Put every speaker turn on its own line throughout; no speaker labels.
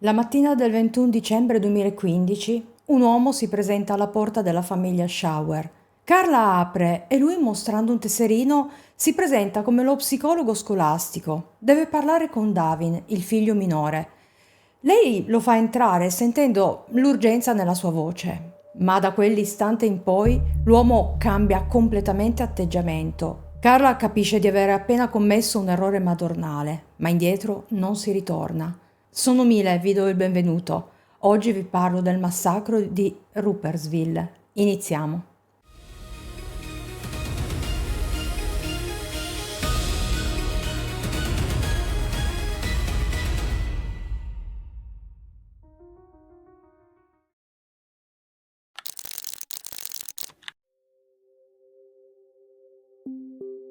La mattina del 21 dicembre 2015, un uomo si presenta alla porta della famiglia Schauer. Carla apre e lui, mostrando un tesserino, si presenta come lo psicologo scolastico. Deve parlare con Davin, il figlio minore. Lei lo fa entrare sentendo l'urgenza nella sua voce, ma da quell'istante in poi l'uomo cambia completamente atteggiamento. Carla capisce di avere appena commesso un errore madornale, ma indietro non si ritorna. Sono Mila e vi do il benvenuto. Oggi vi parlo del massacro di Ruppersville. Iniziamo.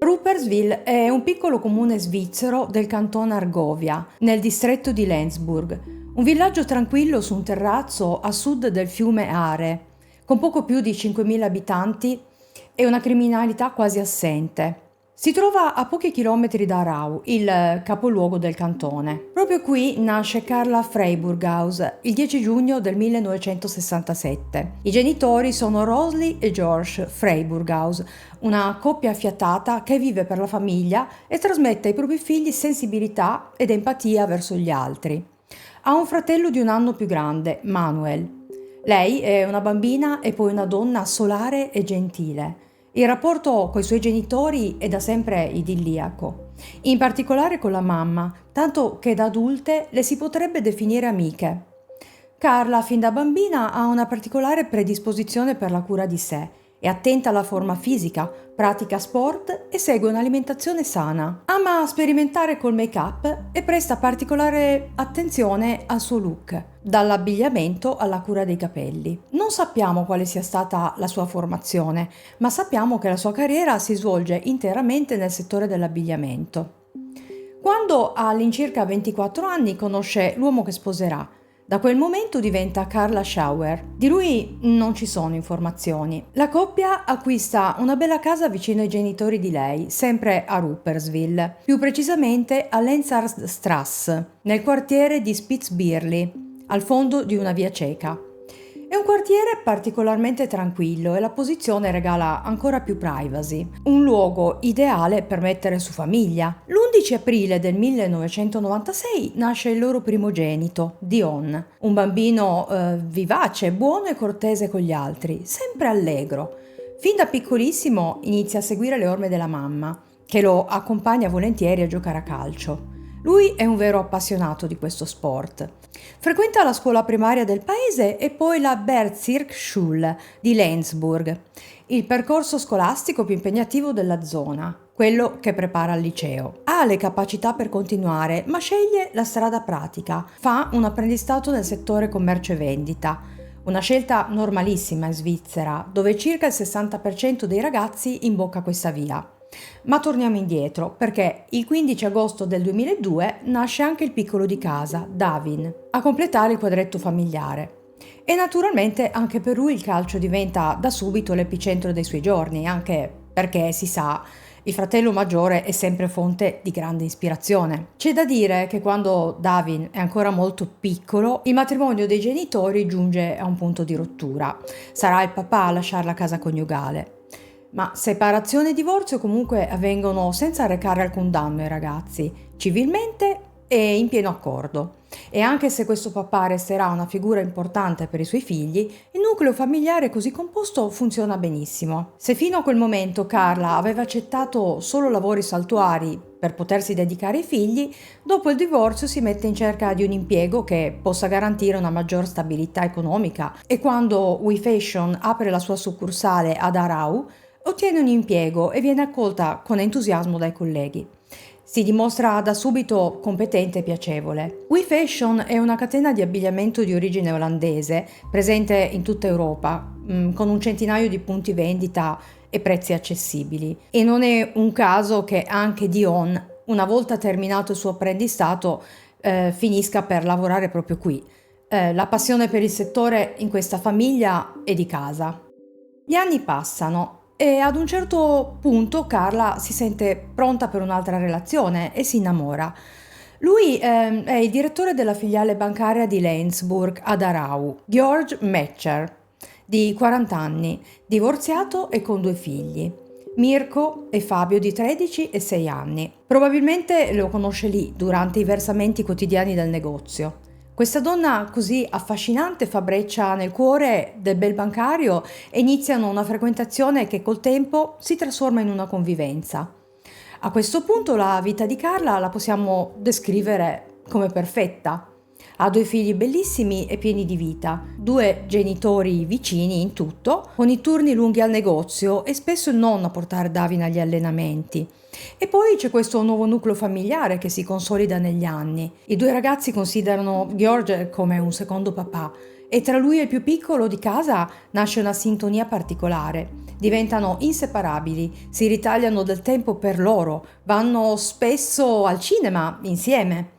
Ruppersville è un piccolo comune svizzero del canton Argovia, nel distretto di Lenzburg, un villaggio tranquillo su un terrazzo a sud del fiume Are, con poco più di 5.000 abitanti e una criminalità quasi assente. Si trova a pochi chilometri da Aarau, il capoluogo del cantone. Proprio qui nasce Carla Freiburghaus il 10 giugno del 1967. I genitori sono Rosli e George Freiburghaus, una coppia affiatata che vive per la famiglia e trasmette ai propri figli sensibilità ed empatia verso gli altri. Ha un fratello di un anno più grande, Manuel. Lei è una bambina e poi una donna solare e gentile. Il rapporto coi suoi genitori è da sempre idilliaco, in particolare con la mamma, tanto che da adulte le si potrebbe definire amiche. Carla, fin da bambina, ha una particolare predisposizione per la cura di sé. È attenta alla forma fisica, pratica sport e segue un'alimentazione sana. Ama sperimentare col make-up e presta particolare attenzione al suo look, dall'abbigliamento alla cura dei capelli. Non sappiamo quale sia stata la sua formazione, ma sappiamo che la sua carriera si svolge interamente nel settore dell'abbigliamento. Quando ha all'incirca 24 anni conosce l'uomo che sposerà. Da quel momento diventa Carla Schauer. Di lui non ci sono informazioni. La coppia acquista una bella casa vicino ai genitori di lei, sempre a Ruppersville, più precisamente a Lenzarstrasse, nel quartiere di Spitzbirli, al fondo di una via cieca. È un quartiere particolarmente tranquillo e la posizione regala ancora più privacy, un luogo ideale per mettere su famiglia. L'11 aprile del 1996 nasce il loro primogenito, Dion, un bambino vivace, buono e cortese con gli altri, sempre allegro. Fin da piccolissimo inizia a seguire le orme della mamma, che lo accompagna volentieri a giocare a calcio. Lui è un vero appassionato di questo sport. Frequenta la scuola primaria del paese e poi la Bezirksschule di Lenzburg, il percorso scolastico più impegnativo della zona, quello che prepara al liceo. Ha le capacità per continuare, ma sceglie la strada pratica. Fa un apprendistato nel settore commercio e vendita. Una scelta normalissima in Svizzera, dove circa il 60% dei ragazzi imbocca questa via. Ma torniamo indietro, perché il 15 agosto del 2002 nasce anche il piccolo di casa, Davin, a completare il quadretto familiare. E naturalmente anche per lui il calcio diventa da subito l'epicentro dei suoi giorni, anche perché si sa, il fratello maggiore è sempre fonte di grande ispirazione. C'è da dire che quando Davin è ancora molto piccolo, il matrimonio dei genitori giunge a un punto di rottura. Sarà il papà a lasciare la casa coniugale. Ma separazione e divorzio comunque avvengono senza recare alcun danno ai ragazzi, civilmente e in pieno accordo. E anche se questo papà resterà una figura importante per i suoi figli, il nucleo familiare così composto funziona benissimo. Se fino a quel momento Carla aveva accettato solo lavori saltuari per potersi dedicare ai figli, dopo il divorzio si mette in cerca di un impiego che possa garantire una maggior stabilità economica e quando WeFashion apre la sua succursale ad Aarau, ottiene un impiego e viene accolta con entusiasmo dai colleghi. Si dimostra da subito competente e piacevole. WeFashion è una catena di abbigliamento di origine olandese, presente in tutta Europa, con un centinaio di punti vendita e prezzi accessibili. E non è un caso che anche Dion, una volta terminato il suo apprendistato, finisca per lavorare proprio qui. La passione per il settore in questa famiglia è di casa. Gli anni passano e ad un certo punto Carla si sente pronta per un'altra relazione e si innamora. Lui è il direttore della filiale bancaria di Lenzburg ad Aarau, Georg Metscher, di 40 anni, divorziato e con 2 figli, Mirko e Fabio di 13 e 6 anni. Probabilmente lo conosce lì, durante i versamenti quotidiani del negozio. Questa donna così affascinante fa breccia nel cuore del bel bancario e iniziano una frequentazione che col tempo si trasforma in una convivenza. A questo punto la vita di Carla la possiamo descrivere come perfetta. Ha 2 figli bellissimi e pieni di vita, 2 genitori vicini in tutto, con i turni lunghi al negozio e spesso il nonno a portare Davina agli allenamenti. E poi c'è questo nuovo nucleo familiare che si consolida negli anni. I 2 ragazzi considerano George come un secondo papà e tra lui e il più piccolo di casa nasce una sintonia particolare. Diventano inseparabili, si ritagliano del tempo per loro, vanno spesso al cinema insieme.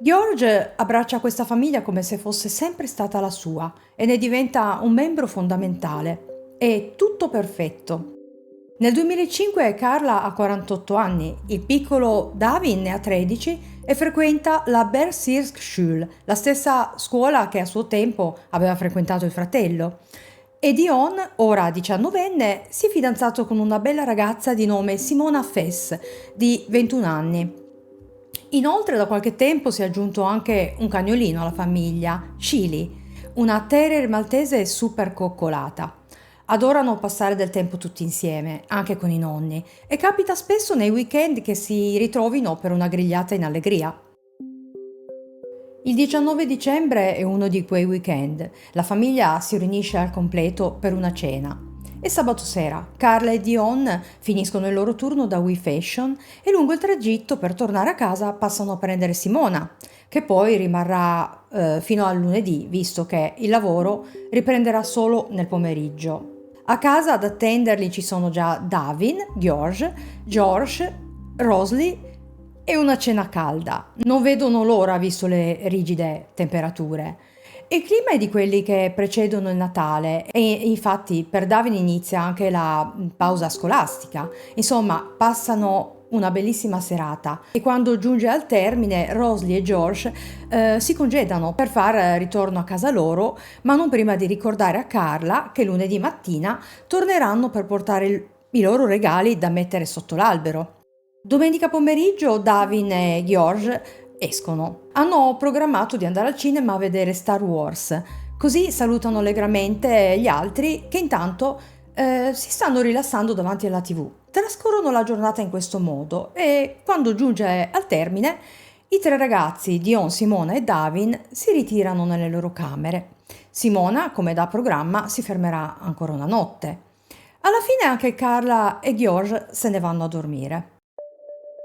George abbraccia questa famiglia come se fosse sempre stata la sua e ne diventa un membro fondamentale. È tutto perfetto. Nel 2005 Carla ha 48 anni, il piccolo Davin ne ha 13 e frequenta la Bezirksschule, la stessa scuola che a suo tempo aveva frequentato il fratello. E Dion, ora 19enne, si è fidanzato con una bella ragazza di nome Simona Fess, di 21 anni. Inoltre da qualche tempo si è aggiunto anche un cagnolino alla famiglia, Chili, una terrier maltese super coccolata. Adorano passare del tempo tutti insieme, anche con i nonni, e capita spesso nei weekend che si ritrovino per una grigliata in allegria. Il 19 dicembre è uno di quei weekend. La famiglia si riunisce al completo per una cena. E sabato sera Carla e Dion finiscono il loro turno da We Fashion e lungo il tragitto per tornare a casa passano a prendere Simona, che poi rimarrà fino al lunedì, visto che il lavoro riprenderà solo nel pomeriggio. A casa ad attenderli ci sono già Davin, George, Rosli e una cena calda. Non vedono l'ora visto le rigide temperature. Il clima è di quelli che precedono il Natale e infatti per Davide inizia anche la pausa scolastica. Insomma, passano una bellissima serata e quando giunge al termine Rosalie e George si congedano per far ritorno a casa loro, ma non prima di ricordare a Carla che lunedì mattina torneranno per portare i loro regali da mettere sotto l'albero. Domenica pomeriggio Davin e George escono. Hanno programmato di andare al cinema a vedere Star Wars, così salutano allegramente gli altri che intanto si stanno rilassando davanti alla TV. Trascorrono la giornata in questo modo e quando giunge al termine i 3 ragazzi, Dion, Simona e Davin, si ritirano nelle loro camere. Simona, come da programma, si fermerà ancora una notte. Alla fine anche Carla e George se ne vanno a dormire.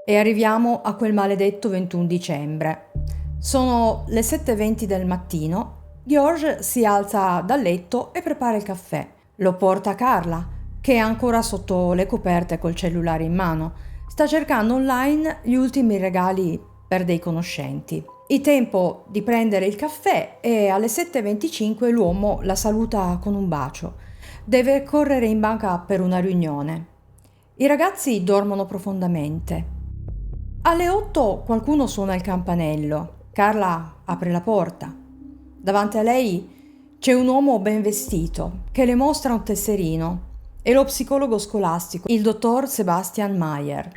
E arriviamo a quel maledetto 21 dicembre. Sono le 7:20 del mattino. George si alza dal letto e prepara il caffè. Lo porta a Carla, che è ancora sotto le coperte col cellulare in mano. Sta cercando online gli ultimi regali per dei conoscenti. Il tempo di prendere il caffè e alle 7:25 l'uomo la saluta con un bacio. Deve correre in banca per una riunione. I ragazzi dormono profondamente. Alle 8 qualcuno suona il campanello. Carla apre la porta. Davanti a lei c'è un uomo ben vestito che le mostra un tesserino. È lo psicologo scolastico, il dottor Sebastian Mayer.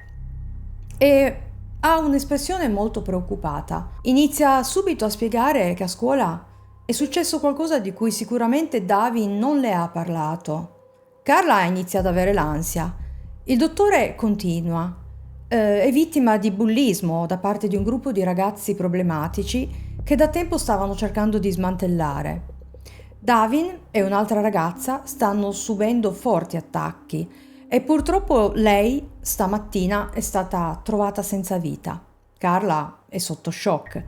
E ha un'espressione molto preoccupata. Inizia subito a spiegare che a scuola è successo qualcosa di cui sicuramente Davin non le ha parlato. Carla inizia ad avere l'ansia. Il dottore continua. È vittima di bullismo da parte di un gruppo di ragazzi problematici che da tempo stavano cercando di smantellare. Davin e un'altra ragazza stanno subendo forti attacchi e purtroppo lei stamattina è stata trovata senza vita. Carla è sotto shock.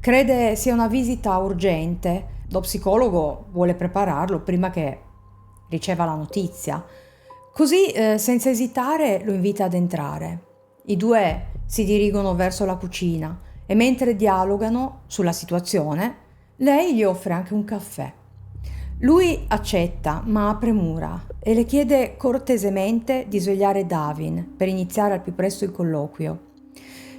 Crede sia una visita urgente. Lo psicologo vuole prepararlo prima che riceva la notizia. Così, senza esitare, lo invita ad entrare. I 2 si dirigono verso la cucina e mentre dialogano sulla situazione, lei gli offre anche un caffè. Lui accetta, ma ha premura e le chiede cortesemente di svegliare Davin per iniziare al più presto il colloquio.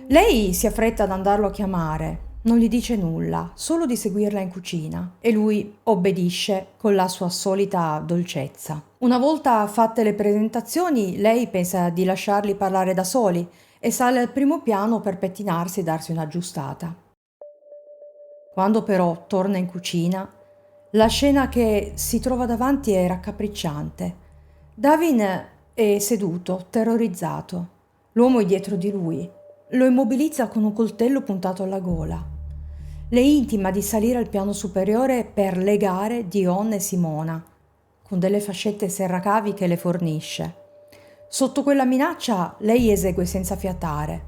Lei si affretta ad andarlo a chiamare, non gli dice nulla, solo di seguirla in cucina e lui obbedisce con la sua solita dolcezza. Una volta fatte le presentazioni, lei pensa di lasciarli parlare da soli e sale al primo piano per pettinarsi e darsi un'aggiustata. Quando però torna in cucina, la scena che si trova davanti è raccapricciante. Davin è seduto, terrorizzato. L'uomo è dietro di lui. Lo immobilizza con un coltello puntato alla gola. Le intima di salire al piano superiore per legare Dion e Simona, con delle fascette serracavi che le fornisce. Sotto quella minaccia lei esegue senza fiatare.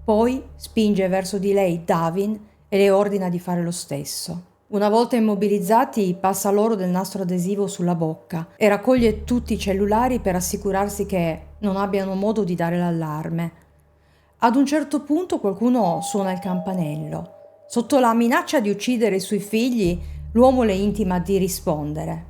Poi spinge verso di lei Davin e le ordina di fare lo stesso. Una volta immobilizzati, passa loro del nastro adesivo sulla bocca e raccoglie tutti i cellulari per assicurarsi che non abbiano modo di dare l'allarme. Ad un certo punto qualcuno suona il campanello. Sotto la minaccia di uccidere i suoi figli, l'uomo le intima di rispondere.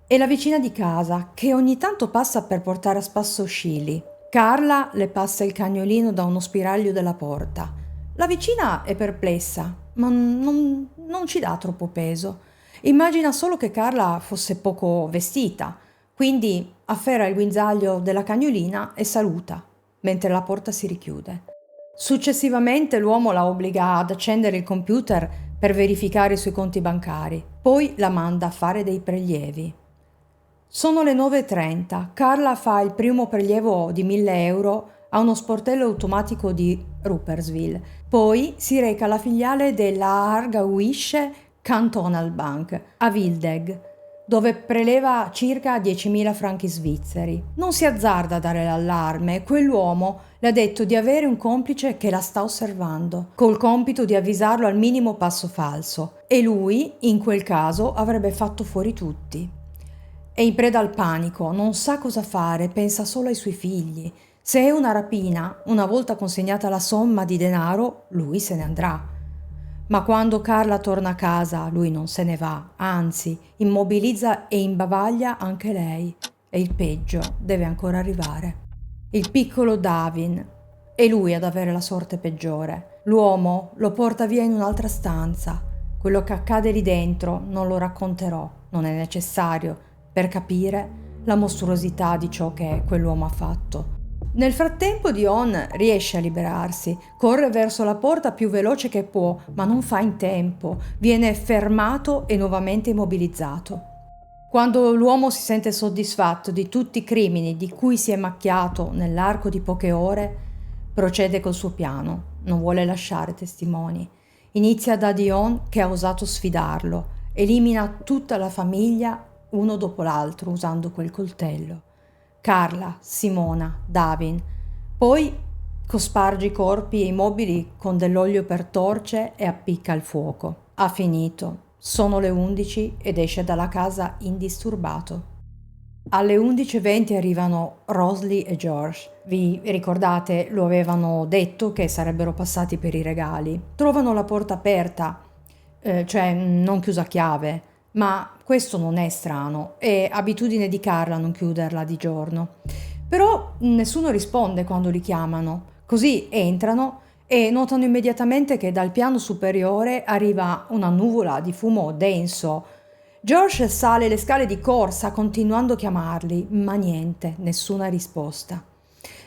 È la vicina di casa che ogni tanto passa per portare a spasso Shilly. Carla le passa il cagnolino da uno spiraglio della porta. La vicina è perplessa, ma non ci dà troppo peso. Immagina solo che Carla fosse poco vestita, quindi afferra il guinzaglio della cagnolina e saluta, mentre la porta si richiude. Successivamente l'uomo la obbliga ad accendere il computer per verificare i suoi conti bancari, poi la manda a fare dei prelievi. Sono le 9:30. Carla fa il primo prelievo di 1.000 € a uno sportello automatico di Ruppersville. Poi si reca alla filiale della Aargauische Cantonal Bank a Wildegg, dove preleva circa 10.000 franchi svizzeri. Non si azzarda a dare l'allarme. Quell'uomo le ha detto di avere un complice che la sta osservando, col compito di avvisarlo al minimo passo falso, e lui, in quel caso, avrebbe fatto fuori tutti. È in preda al panico, non sa cosa fare, pensa solo ai suoi figli. Se è una rapina, una volta consegnata la somma di denaro, lui se ne andrà. Ma quando Carla torna a casa, lui non se ne va, anzi, immobilizza e imbavaglia anche lei. E il peggio deve ancora arrivare. Il piccolo Davin. È lui ad avere la sorte peggiore. L'uomo lo porta via in un'altra stanza. Quello che accade lì dentro non lo racconterò, non è necessario per capire la mostruosità di ciò che quell'uomo ha fatto. Nel frattempo Dion riesce a liberarsi, corre verso la porta più veloce che può, ma non fa in tempo, viene fermato e nuovamente immobilizzato. Quando l'uomo si sente soddisfatto di tutti i crimini di cui si è macchiato nell'arco di poche ore, procede col suo piano, non vuole lasciare testimoni. Inizia da Dion che ha osato sfidarlo, elimina tutta la famiglia uno dopo l'altro usando quel coltello. Carla, Simona, Davin. Poi cosparge i corpi e i mobili con dell'olio per torce e appicca il fuoco. Ha finito. Sono le 11 ed esce dalla casa indisturbato. Alle 11:20 arrivano Rosalie e George. Vi ricordate, lo avevano detto che sarebbero passati per i regali. Trovano la porta aperta, cioè non chiusa a chiave. Ma questo non è strano, è abitudine di Carla non chiuderla di giorno. Però nessuno risponde quando li chiamano, così entrano e notano immediatamente che dal piano superiore arriva una nuvola di fumo denso. George sale le scale di corsa continuando a chiamarli, ma niente, nessuna risposta.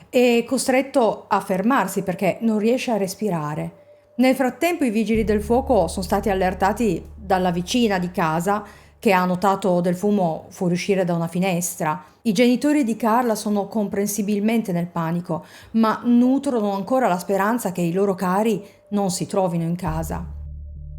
È costretto a fermarsi perché non riesce a respirare. Nel frattempo i vigili del fuoco sono stati allertati dalla vicina di casa che ha notato del fumo fuoriuscire da una finestra. I genitori di Carla sono comprensibilmente nel panico, ma nutrono ancora la speranza che i loro cari non si trovino in casa.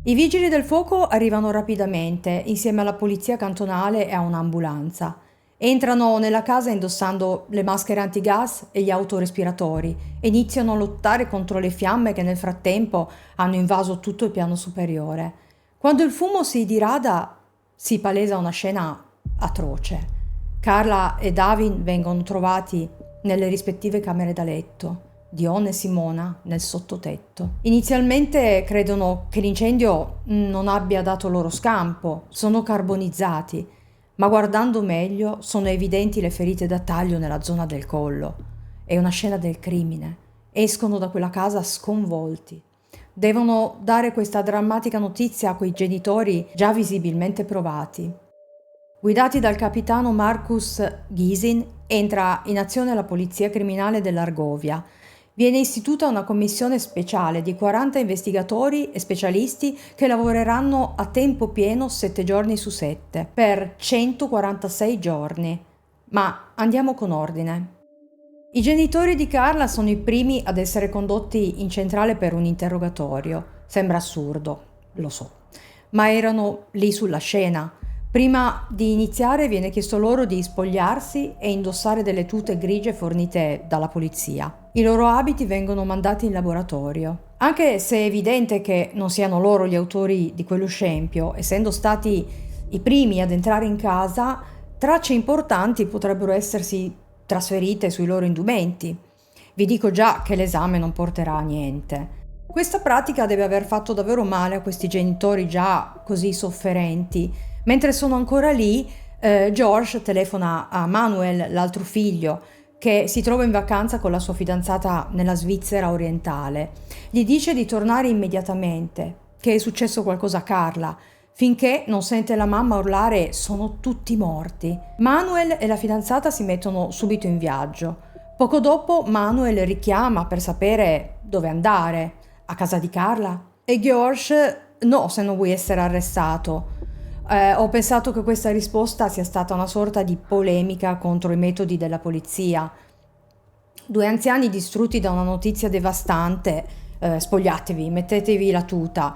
I vigili del fuoco arrivano rapidamente insieme alla polizia cantonale e a un'ambulanza. Entrano nella casa indossando le maschere antigas e gli autorespiratori e iniziano a lottare contro le fiamme che nel frattempo hanno invaso tutto il piano superiore. Quando il fumo si dirada, si palesa una scena atroce. Carla e Davin vengono trovati nelle rispettive camere da letto, Dion e Simona nel sottotetto. Inizialmente credono che l'incendio non abbia dato loro scampo, sono carbonizzati, ma guardando meglio sono evidenti le ferite da taglio nella zona del collo. È una scena del crimine escono da quella casa sconvolti. Devono dare questa drammatica notizia a quei genitori già visibilmente provati. Guidati dal capitano Marcus Gisin, entra in azione la polizia criminale dell'Argovia. Viene istituita una commissione speciale di 40 investigatori e specialisti che lavoreranno a tempo pieno 7 giorni su 7, per 146 giorni. Ma andiamo con ordine. I genitori di Carla sono i primi ad essere condotti in centrale per un interrogatorio. Sembra assurdo, lo so, ma erano lì sulla scena. Prima di iniziare viene chiesto loro di spogliarsi e indossare delle tute grigie fornite dalla polizia. I loro abiti vengono mandati in laboratorio. Anche se è evidente che non siano loro gli autori di quello scempio, essendo stati i primi ad entrare in casa, tracce importanti potrebbero essersi trasferite sui loro indumenti. Vi dico già che l'esame non porterà a niente. Questa pratica deve aver fatto davvero male a questi genitori già così sofferenti. Mentre sono ancora lì, George telefona a Manuel, l'altro figlio, che si trova in vacanza con la sua fidanzata nella Svizzera orientale. Gli dice di tornare immediatamente, che è successo qualcosa a Carla, finché non sente la mamma urlare «Sono tutti morti». Manuel e la fidanzata si mettono subito in viaggio. Poco dopo Manuel richiama per sapere dove andare, a casa di Carla. E George «No, se non vuoi essere arrestato». Ho pensato che questa risposta sia stata una sorta di polemica contro i metodi della polizia. Due anziani distrutti da una notizia devastante. Spogliatevi, mettetevi la tuta.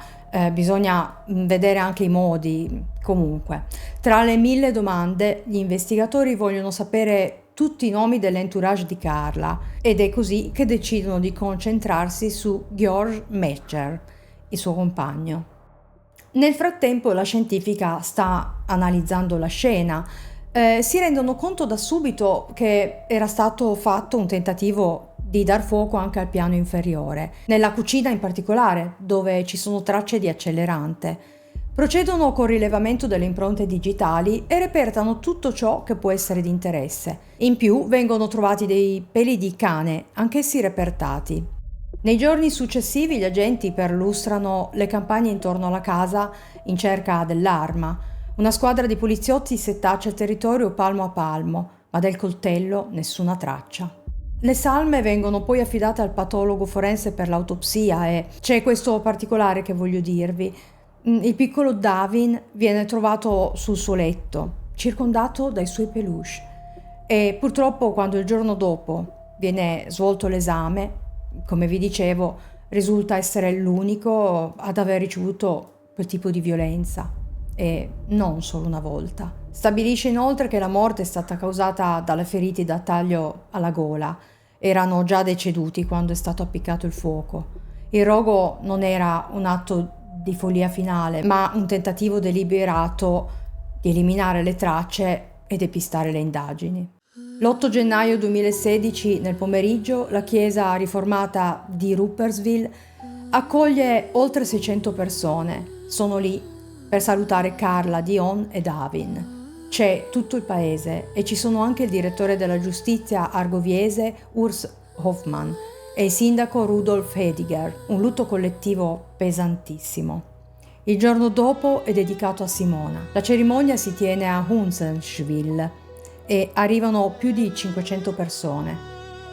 Bisogna vedere anche i modi. Comunque, tra le 1000 domande, gli investigatori vogliono sapere tutti i nomi dell'entourage di Carla ed è così che decidono di concentrarsi su George Metzger, il suo compagno. Nel frattempo la scientifica sta analizzando la scena. Si rendono conto da subito che era stato fatto un tentativo di dar fuoco anche al piano inferiore, nella cucina in particolare, dove ci sono tracce di accelerante. Procedono con rilevamento delle impronte digitali e repertano tutto ciò che può essere di interesse. In più vengono trovati dei peli di cane, anch'essi repertati. Nei giorni successivi gli agenti perlustrano le campagne intorno alla casa in cerca dell'arma. Una squadra di poliziotti settaccia il territorio palmo a palmo, ma del coltello nessuna traccia. Le salme vengono poi affidate al patologo forense per l'autopsia e c'è questo particolare che voglio dirvi. Il piccolo Davin viene trovato sul suo letto, circondato dai suoi peluche. E purtroppo quando il giorno dopo viene svolto l'esame, come vi dicevo, risulta essere l'unico ad aver ricevuto quel tipo di violenza, e non solo una volta. Stabilisce inoltre che la morte è stata causata dalle ferite da taglio alla gola. Erano già deceduti quando è stato appiccato il fuoco. Il rogo non era un atto di follia finale, ma un tentativo deliberato di eliminare le tracce e depistare le indagini. L'8 gennaio 2016, nel pomeriggio, la chiesa riformata di Rupperswil accoglie oltre 600 persone. Sono lì per salutare Carla, Dion e Davin. C'è tutto il paese e ci sono anche il direttore della giustizia argoviese Urs Hoffmann e il sindaco Rudolf Hediger, un lutto collettivo pesantissimo. Il giorno dopo è dedicato a Simona. La cerimonia si tiene a Hunsenschwil e arrivano più di 500 persone.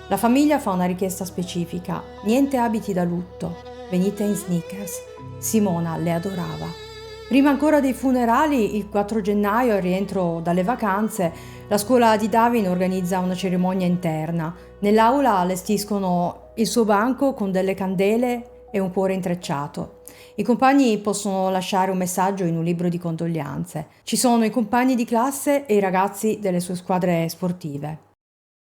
La famiglia fa una richiesta specifica: niente abiti da lutto, venite in sneakers. Simona le adorava. Prima ancora dei funerali, il 4 gennaio, al rientro dalle vacanze, la scuola di Davin organizza una cerimonia interna. Nell'aula allestiscono il suo banco con delle candele e un cuore intrecciato. I compagni possono lasciare un messaggio in un libro di condoglianze. Ci sono i compagni di classe e i ragazzi delle sue squadre sportive.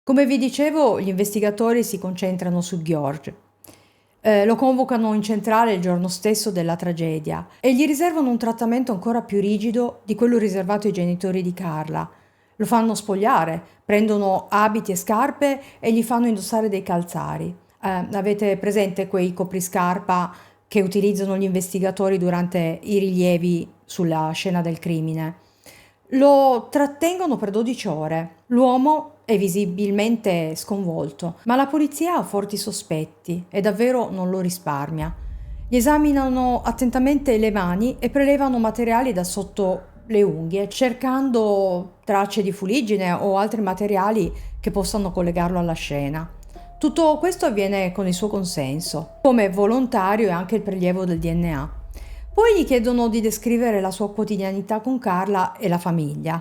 Come vi dicevo, gli investigatori si concentrano su George. Lo convocano in centrale il giorno stesso della tragedia e gli riservano un trattamento ancora più rigido di quello riservato ai genitori di Carla. Lo fanno spogliare, prendono abiti e scarpe e gli fanno indossare dei calzari. Avete presente quei copriscarpa che utilizzano gli investigatori durante i rilievi sulla scena del crimine? Lo trattengono per 12 ore. L'uomo è visibilmente sconvolto, ma la polizia ha forti sospetti e davvero non lo risparmia. Gli esaminano attentamente le mani e prelevano materiali da sotto le unghie, cercando tracce di fuliggine o altri materiali che possano collegarlo alla scena. Tutto questo avviene con il suo consenso, come volontario e anche il prelievo del DNA. Poi gli chiedono di descrivere la sua quotidianità con Carla e la famiglia.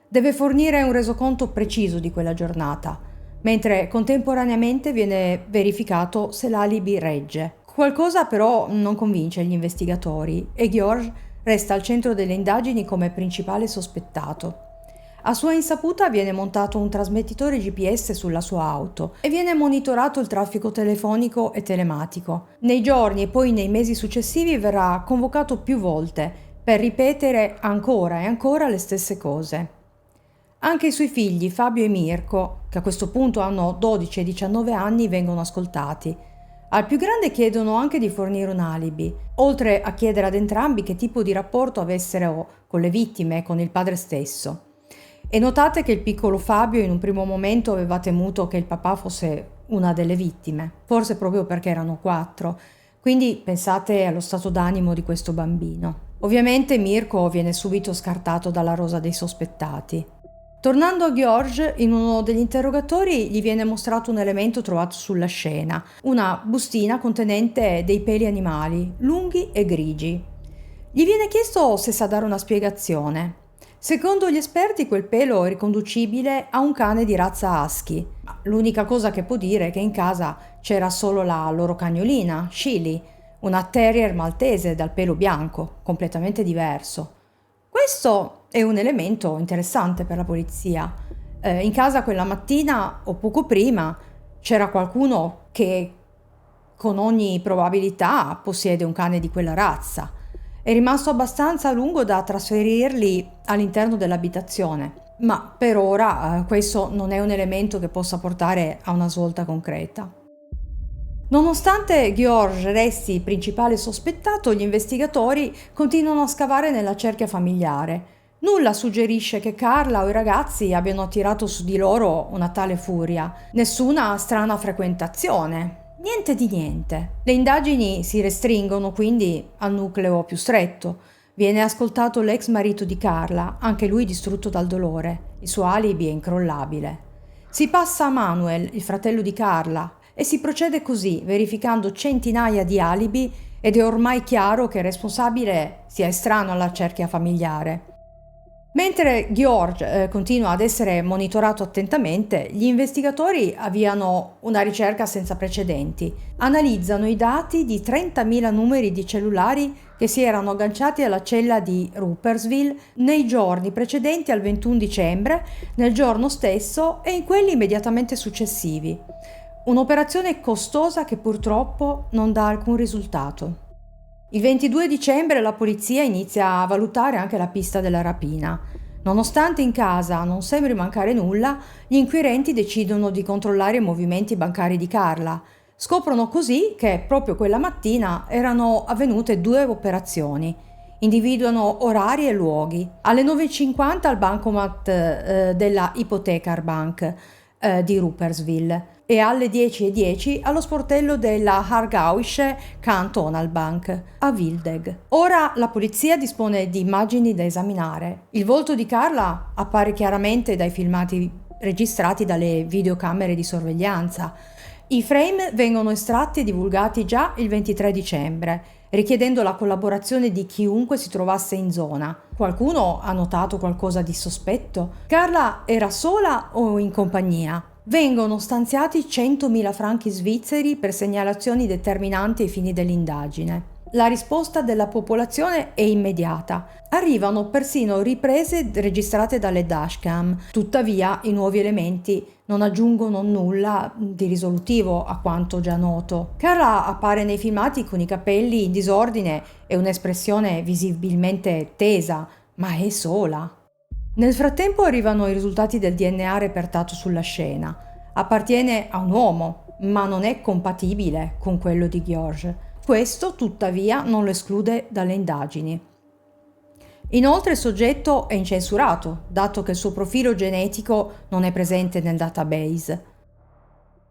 Deve fornire un resoconto preciso di quella giornata, mentre contemporaneamente viene verificato se l'alibi regge. Qualcosa però non convince gli investigatori e George resta al centro delle indagini come principale sospettato. A sua insaputa viene montato un trasmettitore GPS sulla sua auto e viene monitorato il traffico telefonico e telematico. Nei giorni e poi nei mesi successivi verrà convocato più volte per ripetere ancora e ancora le stesse cose. Anche i suoi figli Fabio e Mirko, che a questo punto hanno 12 e 19 anni, vengono ascoltati. Al più grande chiedono anche di fornire un alibi, oltre a chiedere ad entrambi che tipo di rapporto avessero con le vittime e con il padre stesso. E notate che il piccolo Fabio in un primo momento aveva temuto che il papà fosse una delle vittime, forse proprio perché erano 4. Quindi pensate allo stato d'animo di questo bambino. Ovviamente Mirko viene subito scartato dalla rosa dei sospettati. Tornando a George, in uno degli interrogatori gli viene mostrato un elemento trovato sulla scena, una bustina contenente dei peli animali, lunghi e grigi. Gli viene chiesto se sa dare una spiegazione. Secondo gli esperti quel pelo è riconducibile a un cane di razza husky, ma l'unica cosa che può dire è che in casa c'era solo la loro cagnolina, Shilly, una terrier maltese dal pelo bianco, completamente diverso. Questo è un elemento interessante per la polizia. In casa quella mattina o poco prima c'era qualcuno che con ogni probabilità possiede un cane di quella razza. È rimasto abbastanza a lungo da trasferirli all'interno dell'abitazione, ma per ora questo non è un elemento che possa portare a una svolta concreta. Nonostante George resti il principale sospettato, gli investigatori continuano a scavare nella cerchia familiare. Nulla suggerisce che Carla o i ragazzi abbiano attirato su di loro una tale furia, nessuna strana frequentazione. Niente di niente. Le indagini si restringono quindi al nucleo più stretto. Viene ascoltato l'ex marito di Carla, anche lui distrutto dal dolore. Il suo alibi è incrollabile. Si passa a Manuel, il fratello di Carla, e si procede così, verificando centinaia di alibi ed è ormai chiaro che il responsabile sia estraneo alla cerchia familiare. Mentre George continua ad essere monitorato attentamente, gli investigatori avviano una ricerca senza precedenti. Analizzano i dati di 30.000 numeri di cellulari che si erano agganciati alla cella di Ruppersville nei giorni precedenti al 21 dicembre, nel giorno stesso e in quelli immediatamente successivi. Un'operazione costosa che purtroppo non dà alcun risultato. Il 22 dicembre la polizia inizia a valutare anche la pista della rapina. Nonostante in casa non sembri mancare nulla, gli inquirenti decidono di controllare i movimenti bancari di Carla. Scoprono così che proprio quella mattina erano avvenute 2 operazioni. Individuano orari e luoghi. Alle 9:50 al bancomat della Hypothekar Bank di Ruppersville e alle 10:10 allo sportello della Aargauische Kantonalbank a Wildegg. Ora la polizia dispone di immagini da esaminare. Il volto di Carla appare chiaramente dai filmati registrati dalle videocamere di sorveglianza. I frame vengono estratti e divulgati già il 23 dicembre, richiedendo la collaborazione di chiunque si trovasse in zona. Qualcuno ha notato qualcosa di sospetto? Carla era sola o in compagnia? Vengono stanziati 100.000 franchi svizzeri per segnalazioni determinanti ai fini dell'indagine. La risposta della popolazione è immediata. Arrivano persino riprese registrate dalle dashcam. Tuttavia, i nuovi elementi non aggiungono nulla di risolutivo a quanto già noto. Carla appare nei filmati con i capelli in disordine e un'espressione visibilmente tesa, ma è sola. Nel frattempo arrivano i risultati del DNA repertato sulla scena. Appartiene a un uomo, ma non è compatibile con quello di George. Questo, tuttavia, non lo esclude dalle indagini. Inoltre il soggetto è incensurato, dato che il suo profilo genetico non è presente nel database.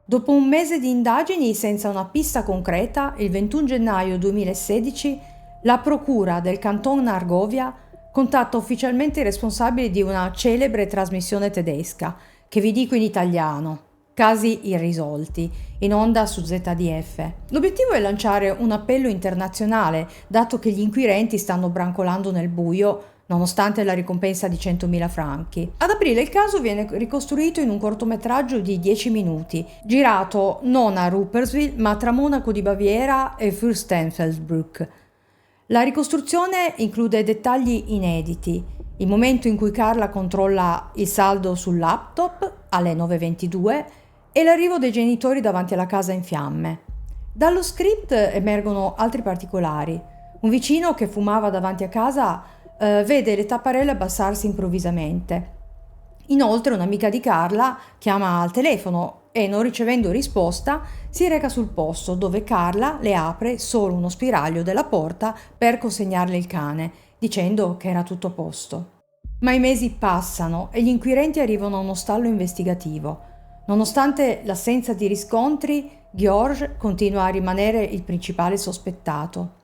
Dopo un mese di indagini senza una pista concreta, il 21 gennaio 2016 la procura del Canton Argovia contatta ufficialmente i responsabili di una celebre trasmissione tedesca, che vi dico in italiano, Casi irrisolti, in onda su ZDF. L'obiettivo è lanciare un appello internazionale, dato che gli inquirenti stanno brancolando nel buio nonostante la ricompensa di 100.000 franchi. Ad aprile il caso viene ricostruito in un cortometraggio di 10 minuti, girato non a Rupperswil ma tra Monaco di Baviera e Fürstenfeldbruck. La ricostruzione include dettagli inediti: il momento in cui Carla controlla il saldo sul laptop alle 9:22 e l'arrivo dei genitori davanti alla casa in fiamme. Dallo script emergono altri particolari. Un vicino che fumava davanti a casa vede le tapparelle abbassarsi improvvisamente. Inoltre un'amica di Carla chiama al telefono e, non ricevendo risposta, si reca sul posto, dove Carla le apre solo uno spiraglio della porta per consegnarle il cane, dicendo che era tutto a posto. Ma i mesi passano e gli inquirenti arrivano a uno stallo investigativo. Nonostante l'assenza di riscontri, George continua a rimanere il principale sospettato.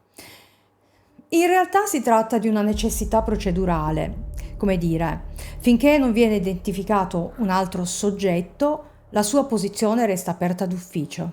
In realtà si tratta di una necessità procedurale, come dire, finché non viene identificato un altro soggetto, la sua posizione resta aperta d'ufficio.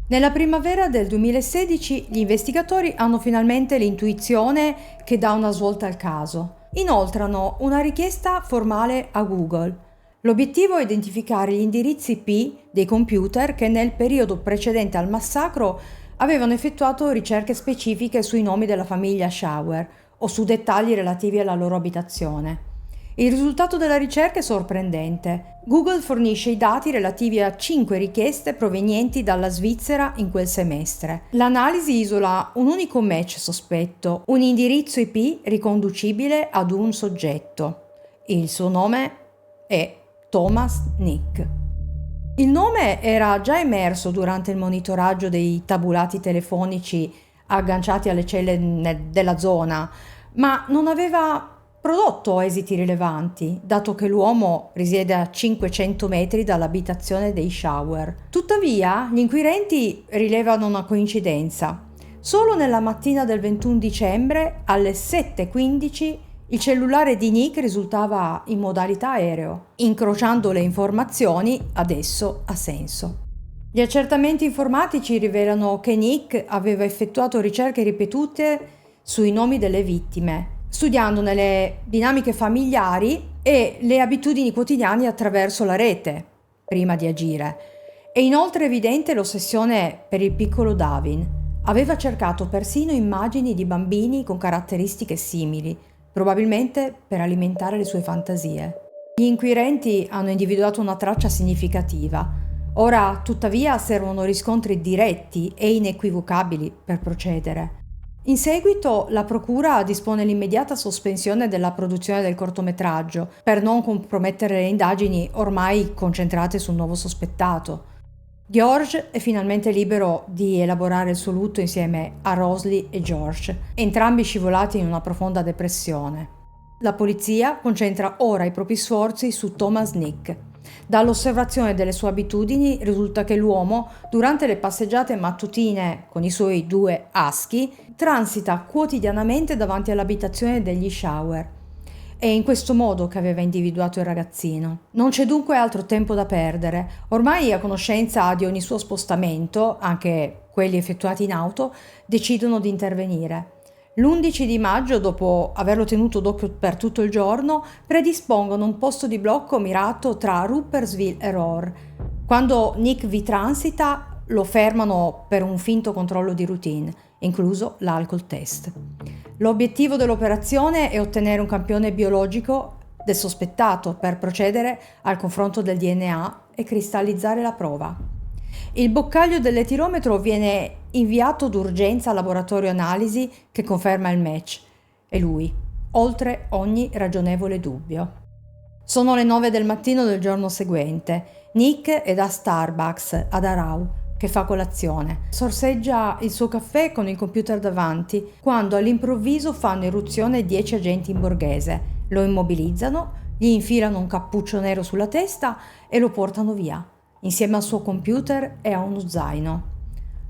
Nella primavera del 2016 gli investigatori hanno finalmente l'intuizione che dà una svolta al caso. Inoltrano una richiesta formale a Google. L'obiettivo è identificare gli indirizzi IP dei computer che nel periodo precedente al massacro avevano effettuato ricerche specifiche sui nomi della famiglia Schauer o su dettagli relativi alla loro abitazione. Il risultato della ricerca è sorprendente. Google fornisce i dati relativi a 5 richieste provenienti dalla Svizzera in quel semestre. L'analisi isola un unico match sospetto, un indirizzo IP riconducibile ad un soggetto. Il suo nome è Thomas Nick. Il nome era già emerso durante il monitoraggio dei tabulati telefonici agganciati alle celle della zona, ma non aveva prodotto esiti rilevanti, dato che l'uomo risiede a 500 metri dall'abitazione dei Schauer. Tuttavia, gli inquirenti rilevano una coincidenza. Solo nella mattina del 21 dicembre, alle 7:15, il cellulare di Nick risultava in modalità aereo. Incrociando le informazioni, adesso ha senso. Gli accertamenti informatici rivelano che Nick aveva effettuato ricerche ripetute sui nomi delle vittime, studiandone le dinamiche familiari e le abitudini quotidiane attraverso la rete, prima di agire. È inoltre evidente l'ossessione per il piccolo Davin. Aveva cercato persino immagini di bambini con caratteristiche simili, probabilmente per alimentare le sue fantasie. Gli inquirenti hanno individuato una traccia significativa. Ora, tuttavia, servono riscontri diretti e inequivocabili per procedere. In seguito, la procura dispone l'immediata sospensione della produzione del cortometraggio per non compromettere le indagini ormai concentrate sul nuovo sospettato. George è finalmente libero di elaborare il suo lutto insieme a Rosalie e George, entrambi scivolati in una profonda depressione. La polizia concentra ora i propri sforzi su Thomas Nick. Dall'osservazione delle sue abitudini risulta che l'uomo, durante le passeggiate mattutine con i suoi 2 aschi, transita quotidianamente davanti all'abitazione degli Schauer. È in questo modo che aveva individuato il ragazzino. Non c'è dunque altro tempo da perdere. Ormai a conoscenza di ogni suo spostamento, anche quelli effettuati in auto, decidono di intervenire. L'11 di maggio, dopo averlo tenuto d'occhio per tutto il giorno, predispongono un posto di blocco mirato tra Rupperswil e Rohr. Quando Nick vi transita, lo fermano per un finto controllo di routine, incluso l'alcol test. L'obiettivo dell'operazione è ottenere un campione biologico del sospettato per procedere al confronto del DNA e cristallizzare la prova. Il boccaglio dell'etirometro viene inviato d'urgenza al laboratorio analisi che conferma il match. È lui, oltre ogni ragionevole dubbio. Sono le 9 del mattino del giorno seguente. Nick è da Starbucks ad Aarau, che fa colazione. Sorseggia il suo caffè con il computer davanti, quando all'improvviso fanno irruzione 10 agenti in borghese, lo immobilizzano, gli infilano un cappuccio nero sulla testa e lo portano via, insieme al suo computer e a uno zaino.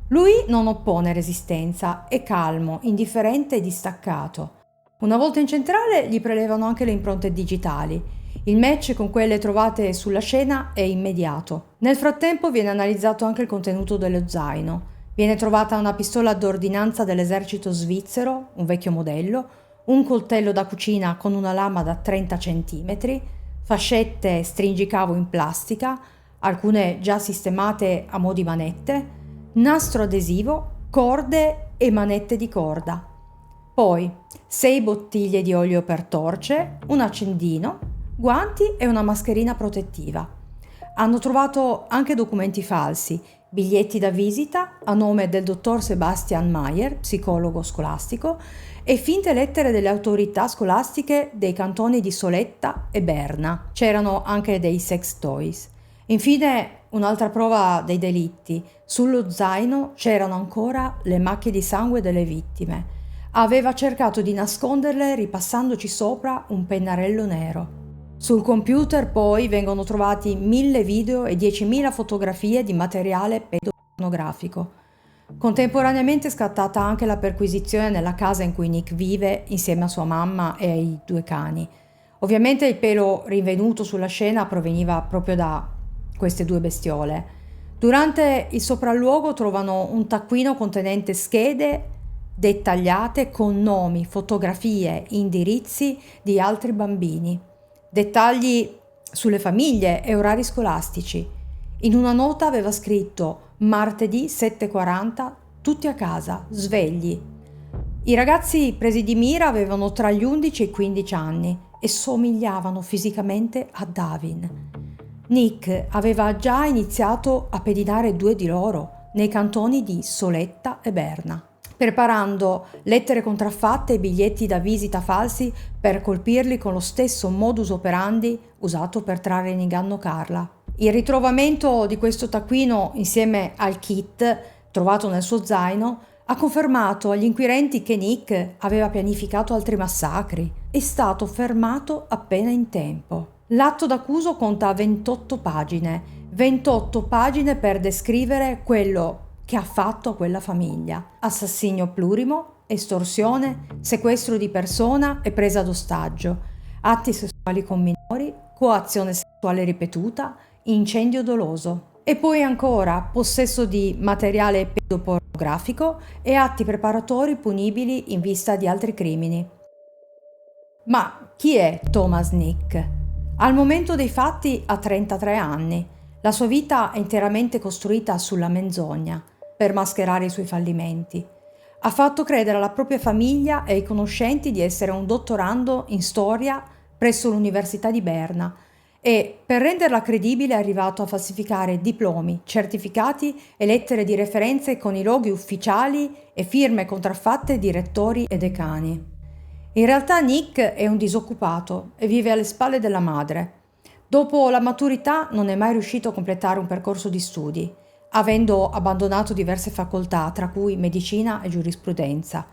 Lui non oppone resistenza, è calmo, indifferente e distaccato. Una volta in centrale gli prelevano anche le impronte digitali. Il match con quelle trovate sulla scena è immediato. Nel frattempo viene analizzato anche il contenuto dello zaino. Viene trovata una pistola d'ordinanza dell'esercito svizzero, un vecchio modello, un coltello da cucina con una lama da 30 cm, fascette stringicavo in plastica, alcune già sistemate a mo' di manette, nastro adesivo, corde e manette di corda. Poi 6 bottiglie di olio per torce, un accendino, guanti e una mascherina protettiva. Hanno trovato anche documenti falsi, biglietti da visita a nome del dottor Sebastian Mayer, psicologo scolastico, e finte lettere delle autorità scolastiche dei cantoni di Soletta e Berna. C'erano anche dei sex toys. Infine, un'altra prova dei delitti. Sullo zaino c'erano ancora le macchie di sangue delle vittime. Aveva cercato di nasconderle ripassandoci sopra un pennarello nero. Sul computer poi vengono trovati 1000 video e 10.000 fotografie di materiale pedopornografico. Contemporaneamente è scattata anche la perquisizione nella casa in cui Nick vive insieme a sua mamma e ai 2 cani. Ovviamente il pelo rinvenuto sulla scena proveniva proprio da queste 2 bestiole. Durante il sopralluogo trovano un taccuino contenente schede dettagliate con nomi, fotografie, indirizzi di altri bambini, dettagli sulle famiglie e orari scolastici. In una nota aveva scritto martedì 7:40, tutti a casa, svegli. I ragazzi presi di mira avevano tra gli 11 e i 15 anni e somigliavano fisicamente a Davin. Nick aveva già iniziato a pedinare 2 di loro nei cantoni di Soletta e Berna, preparando lettere contraffatte e biglietti da visita falsi per colpirli con lo stesso modus operandi usato per trarre in inganno Carla. Il ritrovamento di questo taccuino insieme al kit trovato nel suo zaino ha confermato agli inquirenti che Nick aveva pianificato altri massacri. È stato fermato appena in tempo. L'atto d'accuso conta 28 pagine per descrivere quello che ha fatto a quella famiglia: assassinio plurimo, estorsione, sequestro di persona e presa d'ostaggio, atti sessuali con minori, coazione sessuale ripetuta, incendio doloso. E poi ancora possesso di materiale pedopornografico e atti preparatori punibili in vista di altri crimini. Ma chi è Thomas Nick? Al momento dei fatti ha 33 anni. La sua vita è interamente costruita sulla menzogna, per mascherare i suoi fallimenti. Ha fatto credere alla propria famiglia e ai conoscenti di essere un dottorando in storia presso l'Università di Berna e, per renderla credibile, è arrivato a falsificare diplomi, certificati e lettere di referenze con i loghi ufficiali e firme contraffatte di rettori e decani. In realtà Nick è un disoccupato e vive alle spalle della madre. Dopo la maturità non è mai riuscito a completare un percorso di studi, avendo abbandonato diverse facoltà, tra cui medicina e giurisprudenza.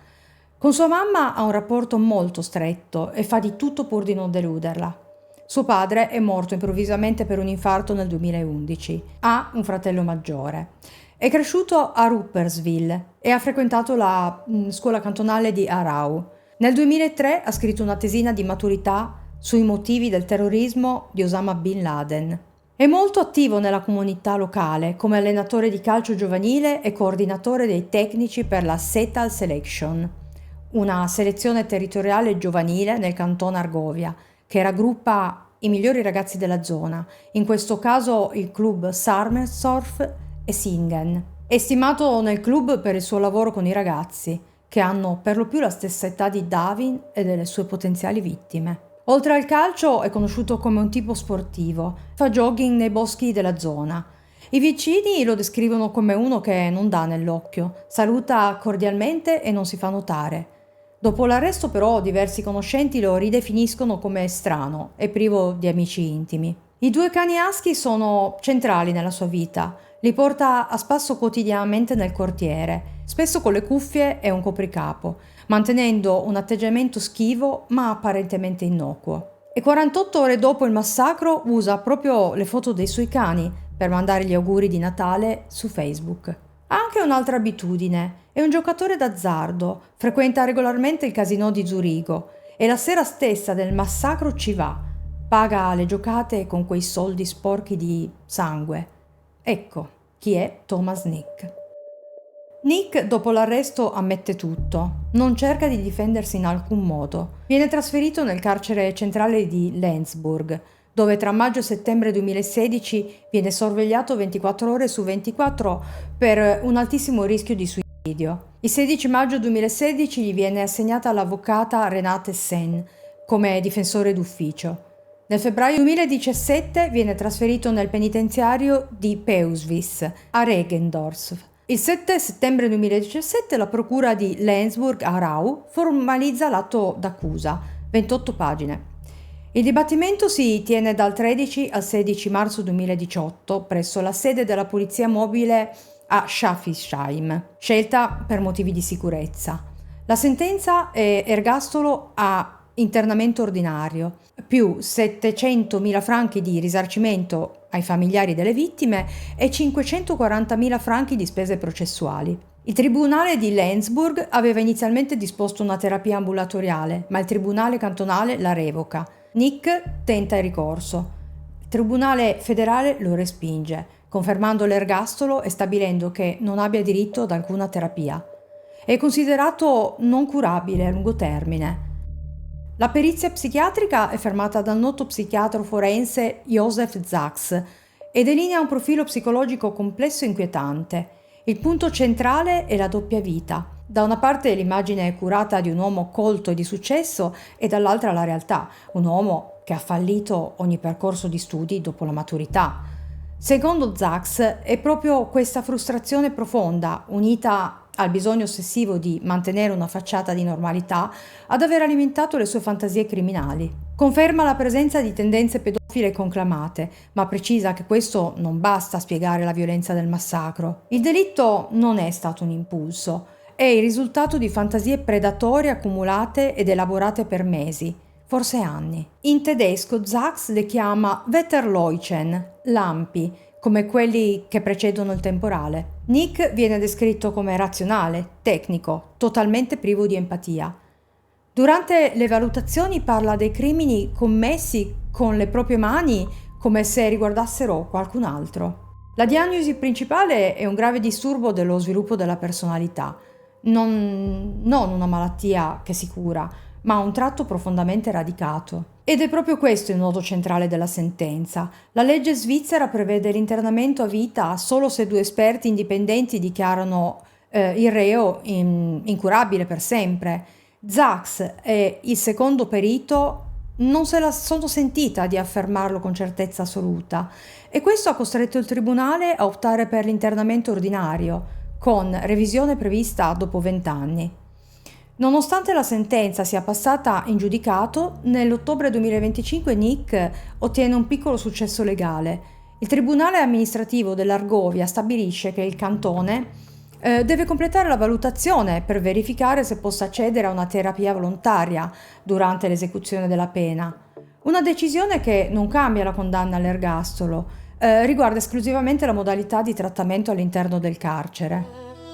Con sua mamma ha un rapporto molto stretto e fa di tutto pur di non deluderla. Suo padre è morto improvvisamente per un infarto nel 2011. Ha un fratello maggiore. È cresciuto a Rupperswil e ha frequentato la scuola cantonale di Aarau. Nel 2003 ha scritto una tesina di maturità sui motivi del terrorismo di Osama Bin Laden. È molto attivo nella comunità locale come allenatore di calcio giovanile e coordinatore dei tecnici per la Setal Selection, una selezione territoriale giovanile nel canton Argovia che raggruppa i migliori ragazzi della zona, in questo caso il club Sarmersdorf e Singen. È stimato nel club per il suo lavoro con i ragazzi, che hanno per lo più la stessa età di Davin e delle sue potenziali vittime. Oltre al calcio è conosciuto come un tipo sportivo, fa jogging nei boschi della zona. I vicini lo descrivono come uno che non dà nell'occhio, saluta cordialmente e non si fa notare. Dopo l'arresto però diversi conoscenti lo ridefiniscono come strano e privo di amici intimi. I 2 cani husky sono centrali nella sua vita. Li porta a spasso quotidianamente nel cortiere, spesso con le cuffie e un copricapo, mantenendo un atteggiamento schivo ma apparentemente innocuo. E 48 ore dopo il massacro usa proprio le foto dei suoi cani per mandare gli auguri di Natale su Facebook. Ha anche un'altra abitudine, è un giocatore d'azzardo, frequenta regolarmente il casinò di Zurigo e la sera stessa del massacro ci va, paga le giocate con quei soldi sporchi di sangue. Ecco chi è Thomas Nick. Nick, dopo l'arresto, ammette tutto. Non cerca di difendersi in alcun modo. Viene trasferito nel carcere centrale di Lenzburg, dove tra maggio e settembre 2016 viene sorvegliato 24 ore su 24 per un altissimo rischio di suicidio. Il 16 maggio 2016 gli viene assegnata l'avvocata Renate Sen come difensore d'ufficio. Nel febbraio 2017 viene trasferito nel penitenziario di Peuswis, a Regendorf. Il 7 settembre 2017 la procura di Lenzburg-Aarau formalizza l'atto d'accusa, 28 pagine. Il dibattimento si tiene dal 13 al 16 marzo 2018 presso la sede della polizia mobile a Schaffisheim, scelta per motivi di sicurezza. La sentenza è ergastolo a internamento ordinario, più 700.000 franchi di risarcimento ai familiari delle vittime e 540.000 franchi di spese processuali. Il tribunale di Lenzburg aveva inizialmente disposto una terapia ambulatoriale, ma il tribunale cantonale la revoca. Nick tenta il ricorso. Il tribunale federale lo respinge, confermando l'ergastolo e stabilendo che non abbia diritto ad alcuna terapia. È considerato non curabile a lungo termine. La perizia psichiatrica è fermata dal noto psichiatra forense Josef Sachs e delinea un profilo psicologico complesso e inquietante. Il punto centrale è la doppia vita. Da una parte l'immagine curata di un uomo colto e di successo e dall'altra la realtà, un uomo che ha fallito ogni percorso di studi dopo la maturità. Secondo Sachs è proprio questa frustrazione profonda, unita al bisogno ossessivo di mantenere una facciata di normalità, ad aver alimentato le sue fantasie criminali. Conferma la presenza di tendenze pedofile conclamate, ma precisa che questo non basta a spiegare la violenza del massacro. Il delitto non è stato un impulso, è il risultato di fantasie predatorie accumulate ed elaborate per mesi, forse anni. In tedesco Sachs le chiama Wetterleuchten, lampi, come quelli che precedono il temporale. Nick viene descritto come razionale, tecnico, totalmente privo di empatia. Durante le valutazioni parla dei crimini commessi con le proprie mani come se riguardassero qualcun altro. La diagnosi principale è un grave disturbo dello sviluppo della personalità, non una malattia che si cura, ma un tratto profondamente radicato. Ed è proprio questo il nodo centrale della sentenza. La legge svizzera prevede l'internamento a vita solo se 2 esperti indipendenti dichiarano il reo incurabile per sempre. Sachs e il secondo perito non se la sono sentita di affermarlo con certezza assoluta e questo ha costretto il tribunale a optare per l'internamento ordinario, con revisione prevista dopo 20 anni. Nonostante la sentenza sia passata in giudicato, nell'ottobre 2025 Nick ottiene un piccolo successo legale. Il Tribunale amministrativo dell'Argovia stabilisce che il cantone deve completare la valutazione per verificare se possa accedere a una terapia volontaria durante l'esecuzione della pena. Una decisione che non cambia la condanna all'ergastolo, riguarda esclusivamente la modalità di trattamento all'interno del carcere.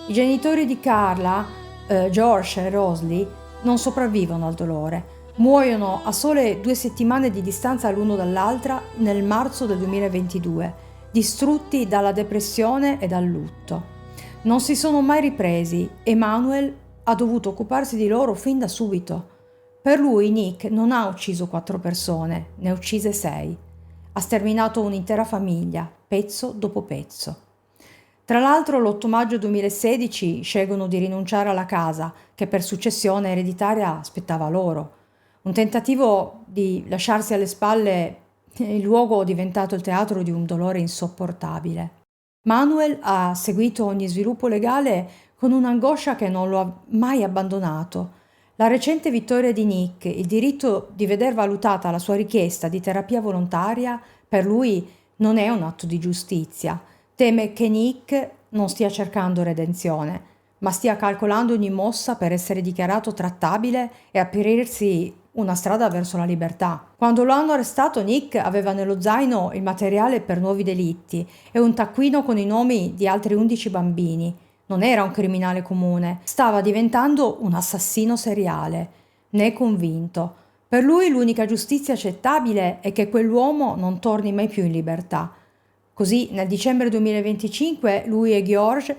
I genitori di Carla, George e Rosalie, non sopravvivono al dolore. Muoiono a sole 2 settimane di distanza l'uno dall'altra nel marzo del 2022, distrutti dalla depressione e dal lutto. Non si sono mai ripresi e Manuel ha dovuto occuparsi di loro fin da subito. Per lui Nick non ha ucciso 4 persone, ne ha uccise 6. Ha sterminato un'intera famiglia, pezzo dopo pezzo. Tra l'altro l'8 maggio 2016 scelgono di rinunciare alla casa che per successione ereditaria spettava loro. Un tentativo di lasciarsi alle spalle il luogo diventato il teatro di un dolore insopportabile. Manuel ha seguito ogni sviluppo legale con un'angoscia che non lo ha mai abbandonato. La recente vittoria di Nick, il diritto di veder valutata la sua richiesta di terapia volontaria, per lui non è un atto di giustizia, Teme che Nick non stia cercando redenzione, ma stia calcolando ogni mossa per essere dichiarato trattabile e aprirsi una strada verso la libertà. Quando lo hanno arrestato, Nick aveva nello zaino il materiale per nuovi delitti e un taccuino con i nomi di altri 11 bambini. Non era un criminale comune, stava diventando un assassino seriale. Ne è convinto. Per lui l'unica giustizia accettabile è che quell'uomo non torni mai più in libertà. Così nel dicembre 2025 lui e George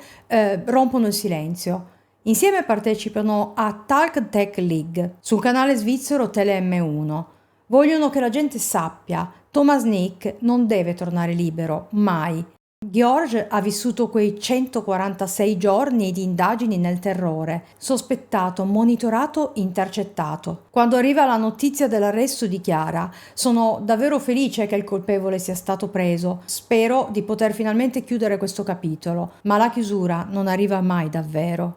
rompono il silenzio. Insieme partecipano a Talk Tech League sul canale svizzero TeleM1. Vogliono che la gente sappia, Thomas Nick non deve tornare libero, mai. George ha vissuto quei 146 giorni di indagini nel terrore, sospettato, monitorato, intercettato. Quando arriva la notizia dell'arresto dichiara: sono davvero felice che il colpevole sia stato preso, spero di poter finalmente chiudere questo capitolo, ma la chiusura non arriva mai davvero.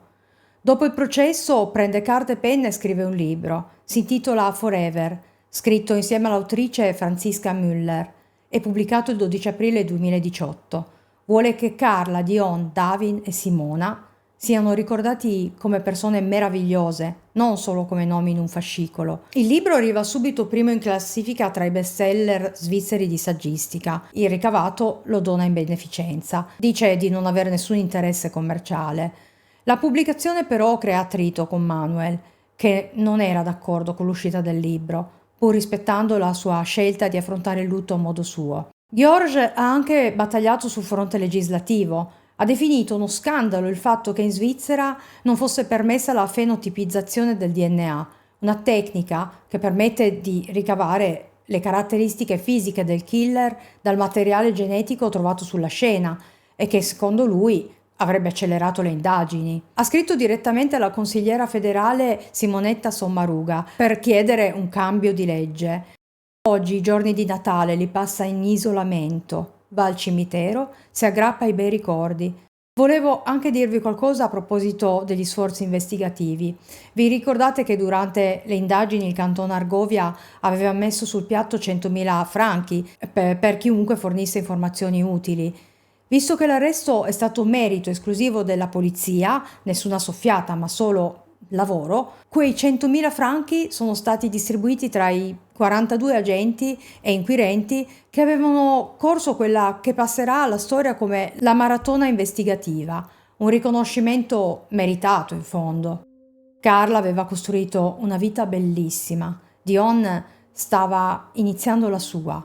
Dopo il processo prende carta e penna e scrive un libro, si intitola Forever, scritto insieme all'autrice Franziska Müller e pubblicato il 12 aprile 2018. Vuole che Carla, Dion, Davin e Simona siano ricordati come persone meravigliose, non solo come nomi in un fascicolo. Il libro arriva subito primo in classifica tra i bestseller svizzeri di saggistica. Il ricavato lo dona in beneficenza. Dice di non avere nessun interesse commerciale. La pubblicazione però crea attrito con Manuel, che non era d'accordo con l'uscita del libro, pur rispettando la sua scelta di affrontare il lutto a modo suo. George ha anche battagliato sul fronte legislativo. Ha definito uno scandalo il fatto che in Svizzera non fosse permessa la fenotipizzazione del DNA, una tecnica che permette di ricavare le caratteristiche fisiche del killer dal materiale genetico trovato sulla scena e che secondo lui avrebbe accelerato le indagini. Ha scritto direttamente alla consigliera federale Simonetta Sommaruga per chiedere un cambio di legge. Oggi i giorni di Natale li passa in isolamento, va al cimitero, si aggrappa ai bei ricordi. Volevo anche dirvi qualcosa a proposito degli sforzi investigativi. Vi ricordate che durante le indagini il Canton Argovia aveva messo sul piatto 100.000 franchi per chiunque fornisse informazioni utili? Visto che l'arresto è stato merito esclusivo della polizia, nessuna soffiata ma solo lavoro, quei 100.000 franchi sono stati distribuiti tra i 42 agenti e inquirenti che avevano corso quella che passerà alla storia come la maratona investigativa, un riconoscimento meritato in fondo. Carla aveva costruito una vita bellissima, Dion stava iniziando la sua,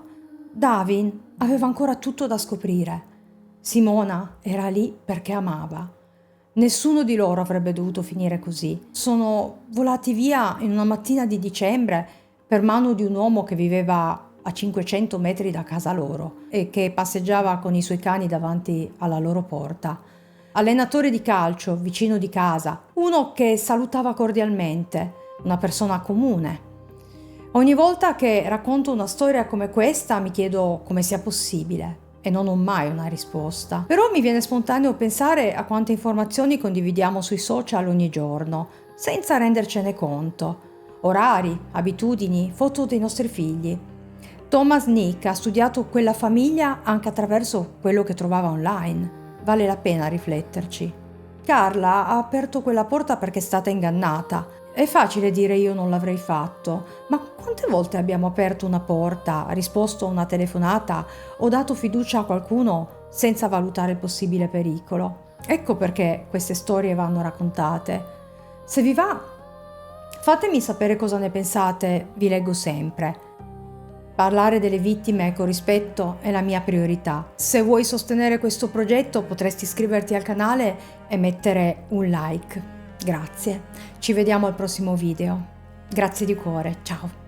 Davin aveva ancora tutto da scoprire. Simona era lì perché amava. Nessuno di loro avrebbe dovuto finire così. Sono volati via in una mattina di dicembre per mano di un uomo che viveva a 500 metri da casa loro e che passeggiava con i suoi cani davanti alla loro porta. Allenatore di calcio, vicino di casa, uno che salutava cordialmente, una persona comune. Ogni volta che racconto una storia come questa mi chiedo come sia possibile. E non ho mai una risposta. Però mi viene spontaneo pensare a quante informazioni condividiamo sui social ogni giorno, senza rendercene conto. Orari, abitudini, foto dei nostri figli. Thomas Nick ha studiato quella famiglia anche attraverso quello che trovava online. Vale la pena rifletterci. Carla ha aperto quella porta perché è stata ingannata. È facile dire io non l'avrei fatto, ma quante volte abbiamo aperto una porta, risposto a una telefonata o dato fiducia a qualcuno senza valutare il possibile pericolo? Ecco perché queste storie vanno raccontate. Se vi va, fatemi sapere cosa ne pensate, vi leggo sempre. Parlare delle vittime con rispetto è la mia priorità. Se vuoi sostenere questo progetto potresti iscriverti al canale e mettere un like. Grazie. Ci vediamo al prossimo video. Grazie di cuore. Ciao.